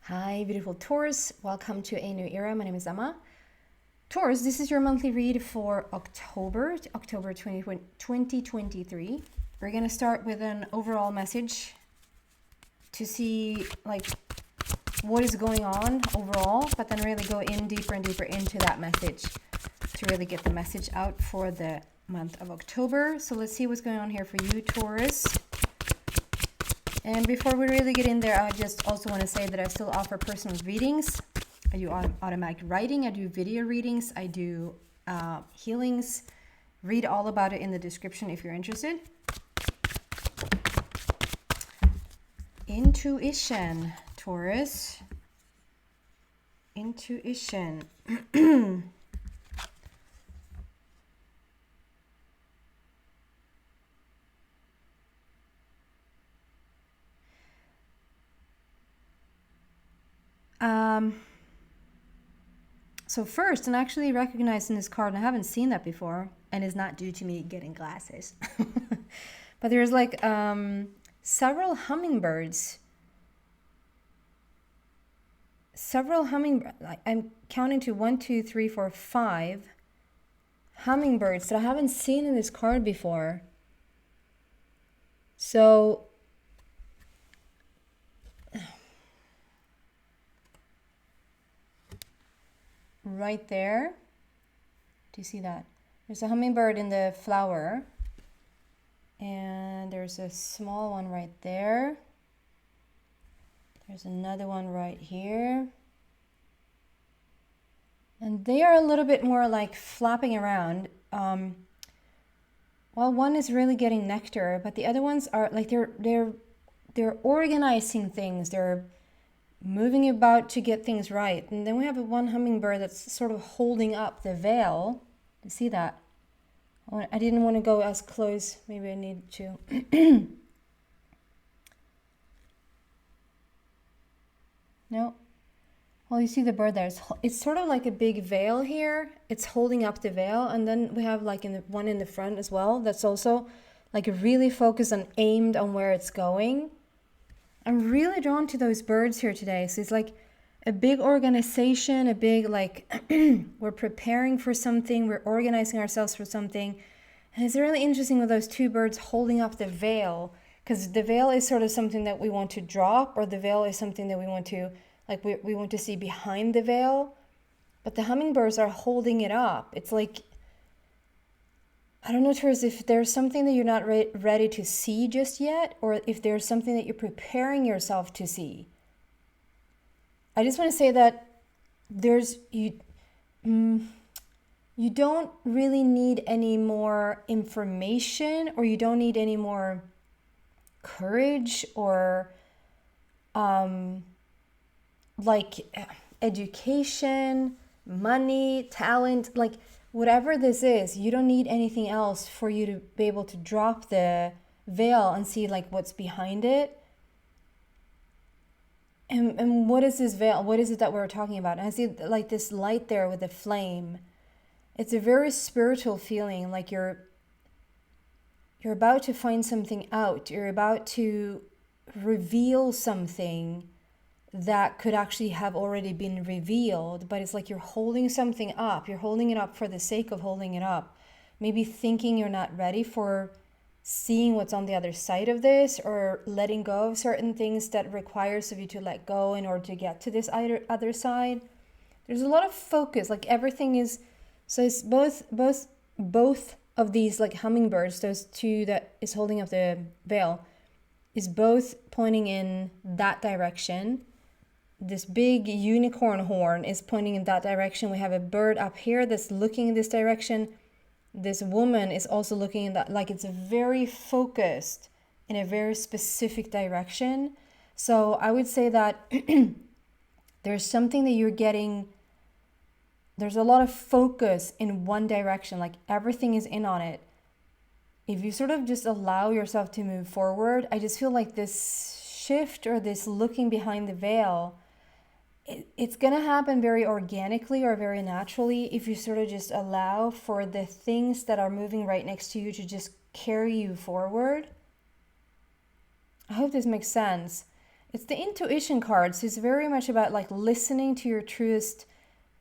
Hi, beautiful Taurus. Welcome to a new era. My name is Emma. Taurus, this is your monthly read for October 2023. We're going to start with an overall message to see what is going on overall, but then really go in deeper and deeper into that message to really get the message out for the month of October. So let's see what's going on here for you, Taurus. And before we really get in there, I just also want to say that I still offer personal readings. I do automatic writing, I do video readings, I do healings. Read all about it in the description if you're interested. Intuition, Taurus. Intuition. So first, and actually recognizing this card, and I haven't seen that before, and it's not due to me getting glasses. But there's several hummingbirds. I'm counting to 1, 2, 3, 4, 5 hummingbirds that I haven't seen in this card before. So right there, do you see that? There's a hummingbird in the flower, and there's a small one right there. There's another one right here, and they are a little bit more like flapping around. While one is really getting nectar, but the other ones are like they're organizing things. They're moving about to get things right. And then we have one hummingbird that's sort of holding up the veil. You see that? I didn't want to go as close. Maybe I need to. No. Well, you see the bird there. It's sort of like a big veil here. It's holding up the veil. And then we have one in the front as well. That's also like really focused and aimed on where it's going. I'm really drawn to those birds here today. So it's like a big organization, a big we're preparing for something, we're organizing ourselves for something. And it's really interesting with those two birds holding up the veil, because the veil is sort of something that we want to drop, or the veil is something that we want to, we want to see behind the veil. But the hummingbirds are holding it up. It's like, I don't know, Taurus, if there's something that you're not ready to see just yet, or if there's something that you're preparing yourself to see. I just want to say that you don't really need any more information, or you don't need any more courage, or education, money, talent, whatever this is, you don't need anything else for you to be able to drop the veil and see what's behind it. And what is this veil? What is it that we're talking about? And I see this light there with the flame. It's a very spiritual feeling, like you're about to find something out. You're about to reveal something that could actually have already been revealed, but it's like you're holding something up. You're holding it up for the sake of holding it up. Maybe thinking you're not ready for seeing what's on the other side of this, or letting go of certain things that requires of you to let go in order to get to this other side. There's a lot of focus, everything is, so it's both of these hummingbirds, those two that is holding up the veil, is both pointing in that direction. This big unicorn horn is pointing in that direction. We have a bird up here that's looking in this direction. This woman is also looking in that, it's very focused in a very specific direction. So I would say that there's something that you're getting, there's a lot of focus in one direction, everything is in on it. If you sort of just allow yourself to move forward, I just feel like this shift, or this looking behind the veil, it's going to happen very organically or very naturally if you sort of just allow for the things that are moving right next to you to just carry you forward. I hope this makes sense. It's the intuition card. So it's very much about like listening to your truest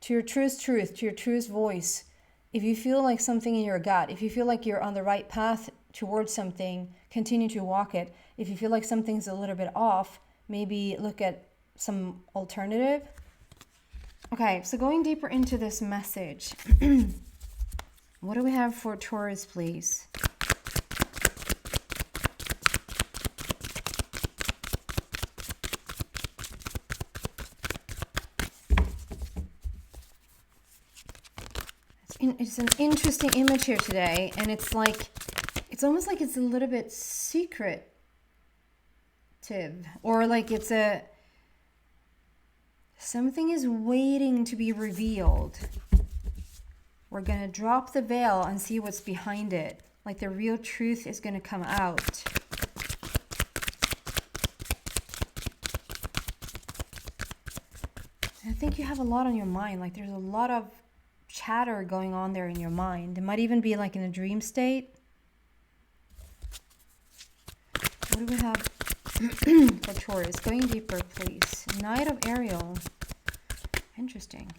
truth, to your truest voice. If you feel like something in your gut, if you feel like you're on the right path towards something, continue to walk it. If you feel like something's a little bit off, maybe look at some alternative. Okay, so going deeper into this message, what do we have for Taurus, please? It's an interesting image here today, and it's like, it's almost like it's a little bit secretive, or like it's something is waiting to be revealed. We're going to drop the veil and see what's behind it. Like the real truth is going to come out. I think you have a lot on your mind. Like there's a lot of chatter going on there in your mind. It might even be like in a dream state. What do we have for Taurus? Going deeper, please. Knight of Ariel. Interesting.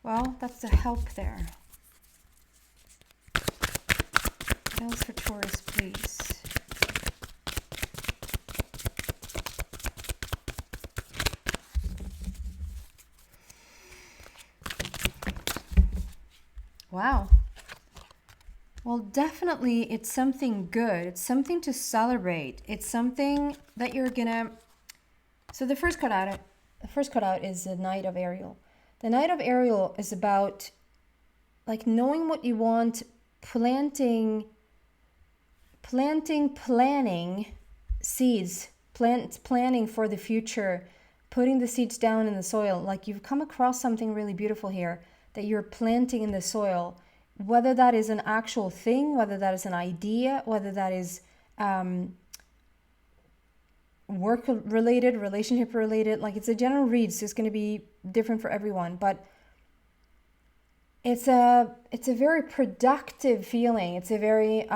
Well, that's the help there. What else for Taurus, please? Wow. Well, definitely it's something good. It's something to celebrate. It's something that you're gonna... So the first cut out is the Knight of Ariel. The Knight of Ariel is about like knowing what you want, planting seeds, planning for the future, putting the seeds down in the soil. Like you've come across something really beautiful here that you're planting in the soil, whether that is an actual thing, whether that is an idea, whether that is work related, relationship related. Like it's a general read, so it's going to be different for everyone, but it's a very productive feeling. It's a very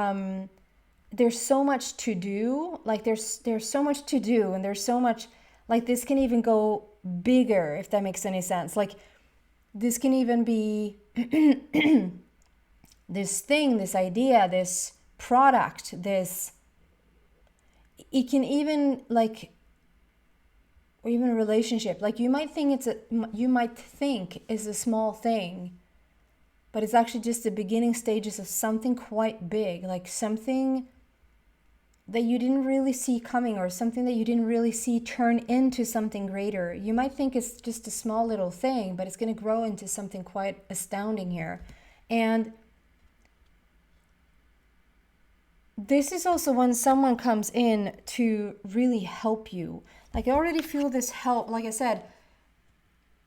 there's so much to do. Like there's so much to do, and there's so much, like this can even go bigger, if that makes any sense. Like this can even be this thing, this idea, this product, this, it can even like, or even a relationship. Like you might think it's a small thing, but it's actually just the beginning stages of something quite big, like something that you didn't really see coming, or something that you didn't really see turn into something greater. You might think it's just a small little thing, but it's going to grow into something quite astounding here. And this is also when someone comes in to really help you. Like I already feel this help. Like I said,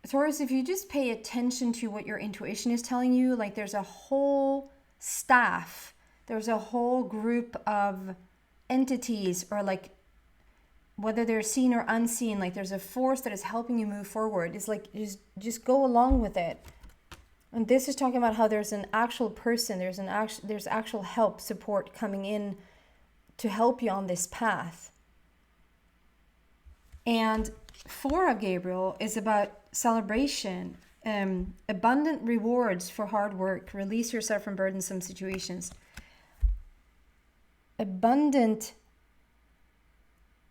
Taurus, if you just pay attention to what your intuition is telling you, like there's a whole staff, there's a whole group of entities, or like whether they're seen or unseen, like there's a force that is helping you move forward. It's like just go along with it. And this is talking about how there's an actual person, there's actual help, support coming in to help you on this path. And Four of Gabriel is about celebration, abundant rewards for hard work, release yourself from burdensome situations. Abundant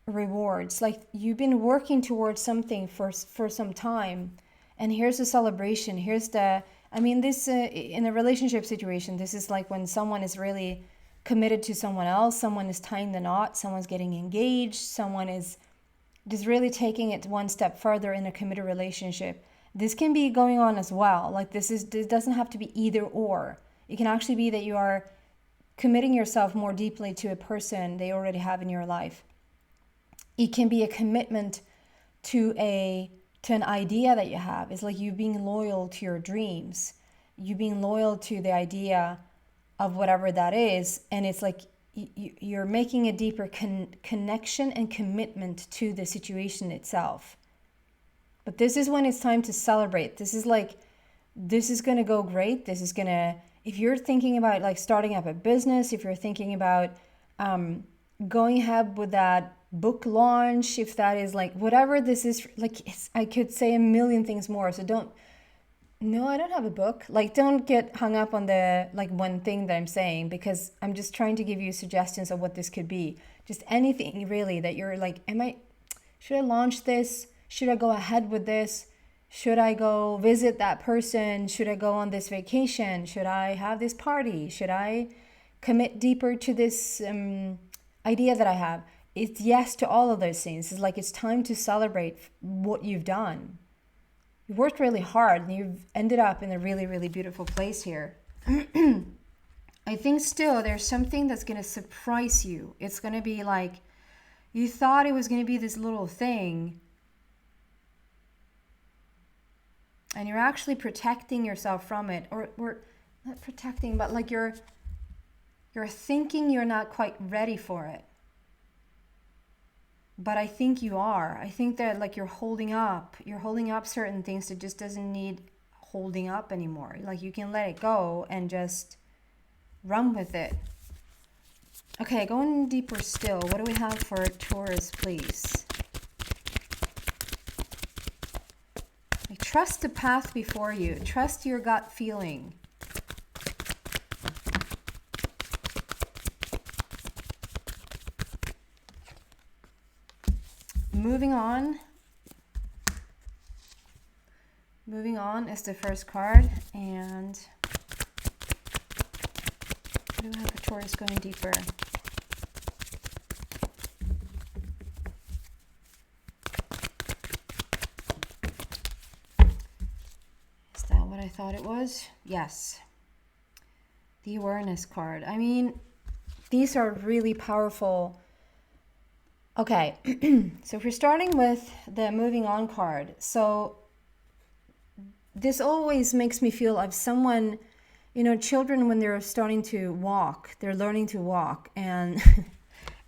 rewards, like you've been working towards something for some time, and here's a celebration. Here's the, I mean, this in a relationship situation, this is like when someone is really committed to someone else, someone is tying the knot, someone's getting engaged, someone is just really taking it one step further in a committed relationship. This can be going on as well. Like this doesn't have to be either or. It can actually be that you are committing yourself more deeply to a person they already have in your life. It can be a commitment to an idea that you have. It's like you being loyal to your dreams, you being loyal to the idea of whatever that is, and it's like you're making a deeper connection and commitment to the situation itself. But this is when it's time to celebrate. This is going to go great. This is going to, if you're thinking about like starting up a business, if you're thinking about going ahead with that book launch, if that is like whatever this is, like I could say a million things more. So no, I don't have a book. Like, don't get hung up on the like one thing that I'm saying, because I'm just trying to give you suggestions of what this could be. Just anything really that you're like, should I launch this? Should I go ahead with this? Should I go visit that person? Should I go on this vacation? Should I have this party? Should I commit deeper to this idea that I have? It's yes to all of those things. It's like it's time to celebrate what you've done. You worked really hard and you've ended up in a really, really beautiful place here. I think still there's something that's going to surprise you. It's going to be like, you thought it was going to be this little thing, and you're actually protecting yourself from it, or not protecting, but like you're thinking you're not quite ready for it. But I think you are. I think that like you're holding up certain things that just doesn't need holding up anymore. Like you can let it go and just run with it. Okay, going deeper still. What do we have for Taurus, please? Like, trust the path before you. Trust your gut feeling. Moving on. Moving on is the first card. And what do we have for Taurus going deeper? Is that what I thought it was? Yes. The awareness card. I mean, these are really powerful. Okay, so if we're starting with the moving on card, so this always makes me feel of someone, you know, children when they're starting to walk, they're learning to walk, and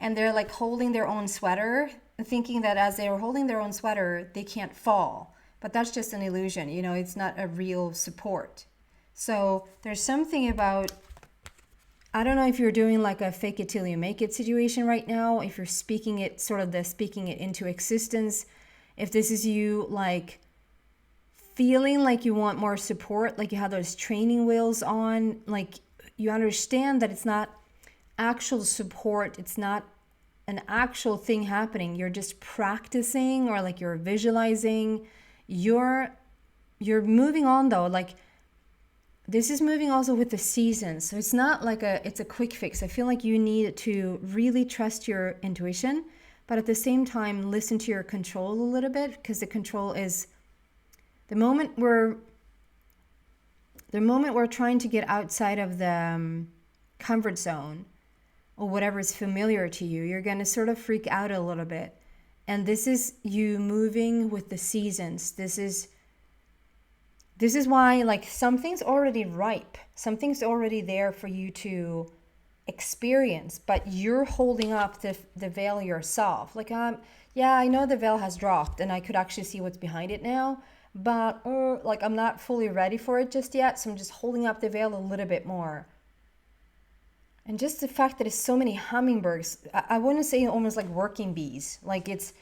and they're like holding their own sweater, thinking that as they're holding their own sweater, they can't fall. But that's just an illusion, you know, it's not a real support. So there's something about, I don't know if you're doing like a fake it till you make it situation right now, if you're speaking it, sort of the speaking it into existence, if this is you like feeling like you want more support, like you have those training wheels on, like you understand that it's not actual support, it's not an actual thing happening, you're just practicing, or like you're visualizing, you're moving on though, like this is moving also with the seasons. So it's not like it's a quick fix. I feel like you need to really trust your intuition, but at the same time, listen to your control a little bit, because the control is the moment we're trying to get outside of the comfort zone or whatever is familiar to you, you're going to sort of freak out a little bit. And this is you moving with the seasons. This is why, like, something's already ripe. Something's already there for you to experience, but you're holding up the veil yourself. Like, yeah, I know the veil has dropped and I could actually see what's behind it now, but like I'm not fully ready for it just yet, so I'm just holding up the veil a little bit more. And just the fact that it's so many hummingbirds, I wouldn't say almost like working bees. Like it's,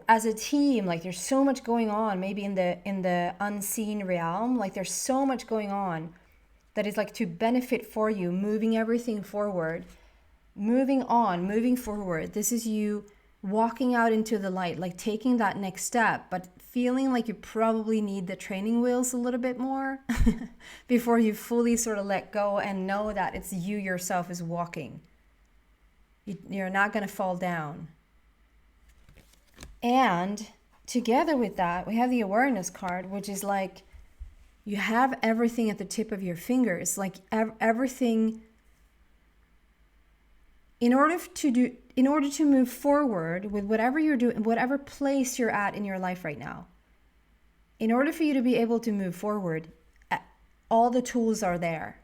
as a team, like there's so much going on, maybe in the unseen realm, like there's so much going on that is like to benefit for you, moving everything forward, moving on, moving forward. This is you walking out into the light, like taking that next step, but feeling like you probably need the training wheels a little bit more before you fully sort of let go and know that it's you yourself is walking. You're not going to fall down. And together with that, we have the awareness card, which is like you have everything at the tip of your fingers, like everything. In order to move forward with whatever you're doing, whatever place you're at in your life right now, in order for you to be able to move forward, all the tools are there.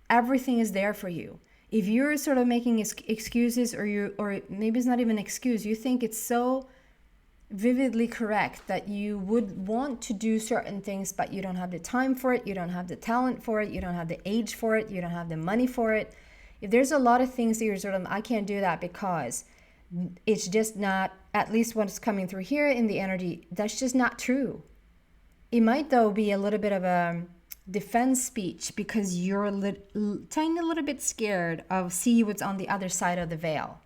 Everything is there for you. If you're sort of making excuses, or maybe it's not even an excuse, you think it's so vividly correct that you would want to do certain things, but you don't have the time for it, you don't have the talent for it, you don't have the age for it, you don't have the money for it. If there's a lot of things that you're sort of, I can't do that because It's just not, at least what's coming through here in the energy, that's just not true. It might, though, be a little bit of a defense speech because you're tiny little bit scared of see what's on the other side of the veil.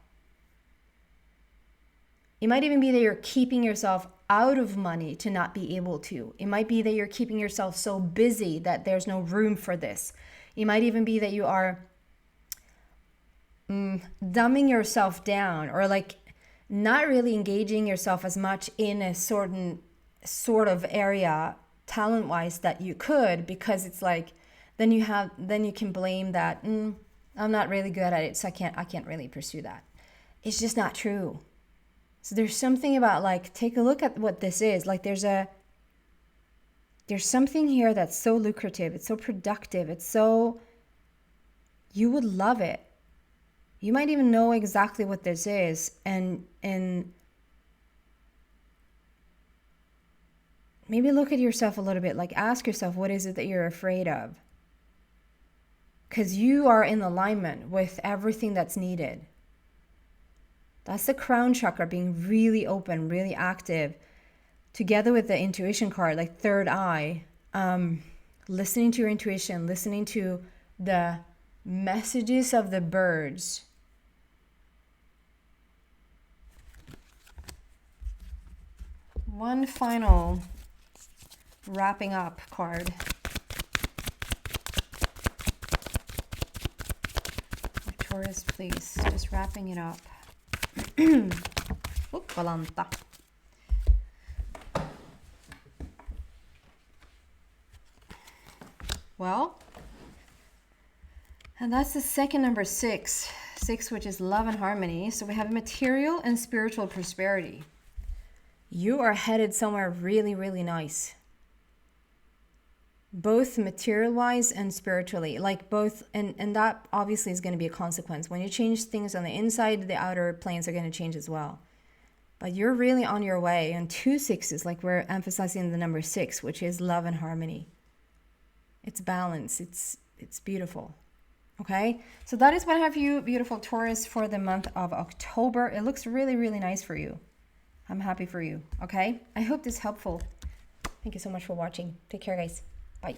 It might even be that you're keeping yourself out of money to not be able to. It might be that you're keeping yourself so busy that there's no room for this. It might even be that you are dumbing yourself down, or like not really engaging yourself as much in a certain sort of area talent-wise that you could, because it's like then you can blame that I'm not really good at it, so I can't really pursue that. It's just not true. So there's something about, like, take a look at what this is. Like there's something here that's so lucrative, it's so productive, it's so, you would love it. You might even know exactly what this is, and maybe look at yourself a little bit, like ask yourself, what is it that you're afraid of? Because you are in alignment with everything that's needed. That's the crown chakra being really open, really active, together with the intuition card, like third eye, listening to your intuition, listening to the messages of the birds. One final wrapping up card. Taurus, please, just wrapping it up. Valanta. Well, and that's the second number, 6, which is love and harmony. So we have material and spiritual prosperity. You are headed somewhere really, really nice. Both material-wise and spiritually, like both, and that obviously is going to be a consequence. When you change things on the inside, the outer planes are going to change as well. But you're really on your way. And 2 6s, like we're emphasizing the number 6, which is love and harmony. It's balance. It's beautiful. Okay, so that is what I have for you, beautiful Taurus, for the month of October. It looks really, really nice for you. I'm happy for you. Okay, I hope this is helpful. Thank you so much for watching. Take care, guys. Bye.